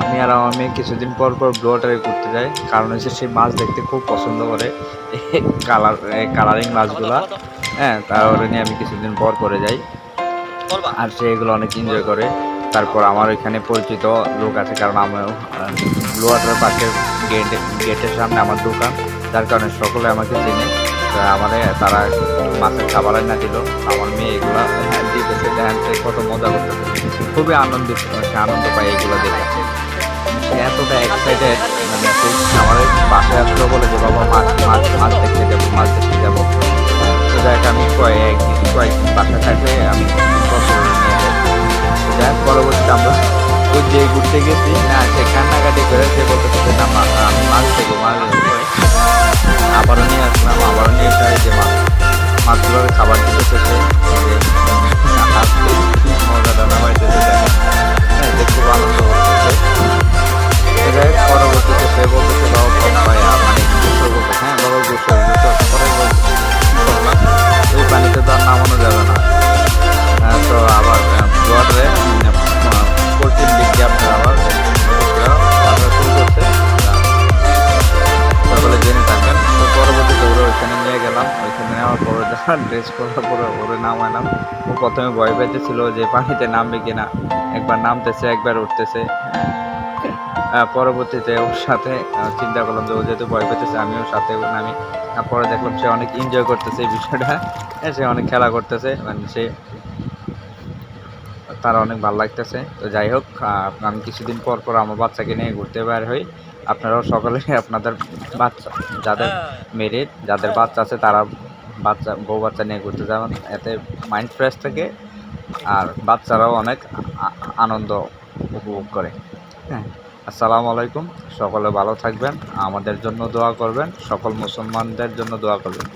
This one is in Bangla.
আমি আর আমার মেয়ে কিছুদিন পর পর ব্লু ওয়াটারে ঘুরতে যাই, কারণ হচ্ছে সে মাছ দেখতে খুব পছন্দ করে। কালারিং মাছগুলা। হ্যাঁ, তারপরে নিয়ে আমি কিছুদিন পর পরে যাই, আর সে এগুলো অনেক এনজয় করে। তারপর আমার ওইখানে পরিচিত লোক আছে, কারণ আমি ব্লু ওয়াটারের পাশের গেটের সামনে আমার দোকান, যার কারণে সকলে আমাকে চেনে। তো আমারে তারা মাছের খাবার না দিল, আমার মেয়ে এগুলো দিতেছে, দেখেন সে কত মজা করতেছে। খুবই আনন্দিত, সে আনন্দ পায় এগুলো দেখে। সে এতটা এক্সাইটেড, মানে সে আমার বাসায় আসলো বলে যে বাবা মাছ মাছ মাছ দেখতে যাবো, মাছ দেখতে যাবো। তো দেখ আমি কয়েকদিন বাসায় থাকলে আমি নিয়ে যাই। যাই হোক, পরবর্তীতে আমরা ওই যে ঘুরতে গেছি না, সে কান্নাকাটি করে সে বলতেছে না আমি মাছ দেবো, মাছ দেবো করে আবারও নিয়ে আসলাম, আবারও নিয়ে এসে এই যে মাছগুলোর খাবার দিতেছে সে, যে আজকে কি মজাটা না পাইতেছে দেখেন। হ্যাঁ, যে খুব আনন্দ করতেছে। যাই হোক, পরবর্তীতে সে বলতেছে বাবা ভাই মানে গোসল করতে, হ্যাঁ বাবা গোসল গোসল পরে করলাম, ওই পানিতে তো আর নামানো যাবে না। তো আবার ওয়াটারে পোলট্রির দিক দিয়ে আপনার আবার শুরু করছে, সকলে জেনে থাকেন। তো পরবর্তীতে ওরা ওইখানে নিয়ে গেলাম, ওইখানে নেওয়ার পরে ড্রেস করার পরে ওরে নামাইলাম। ও প্রথমে ভয় পেতেছিল যে পানিতে নামবে কিনা, একবার নামতেছে একবার উঠতেছে। পরবর্তীতে ওর সাথে চিন্তা করলাম যে ও যেহেতু ভয় পেতেছে আমিও সাথে নামি। পরে দেখলাম সে অনেক এনজয় করতেছে এই বিষয়টা। সে অনেক খেলা করতেছে, মানে সে তার অনেক ভালো লাগতেছে। তো যাই হোক, আমি কিছুদিন পর পর আমার বাচ্চাকে নিয়ে ঘুরতে বের হই। আপনারাও সকলে আপনাদের বাচ্চা, যাদের মেরিড, যাদের বাচ্চা আছে, তারা বউ বাচ্চা নিয়ে ঘুরতে যাবেন, এতে মাইন্ড ফ্রেশ থাকে, আর বাচ্চারাও অনেক আনন্দ উপভোগ করে। হ্যাঁ, আসসালামু আলাইকুম। সকলে ভালো থাকবেন, আমাদের জন্য দোয়া করবেন, সকল মুসলমানদের জন্য দোয়া করবেন।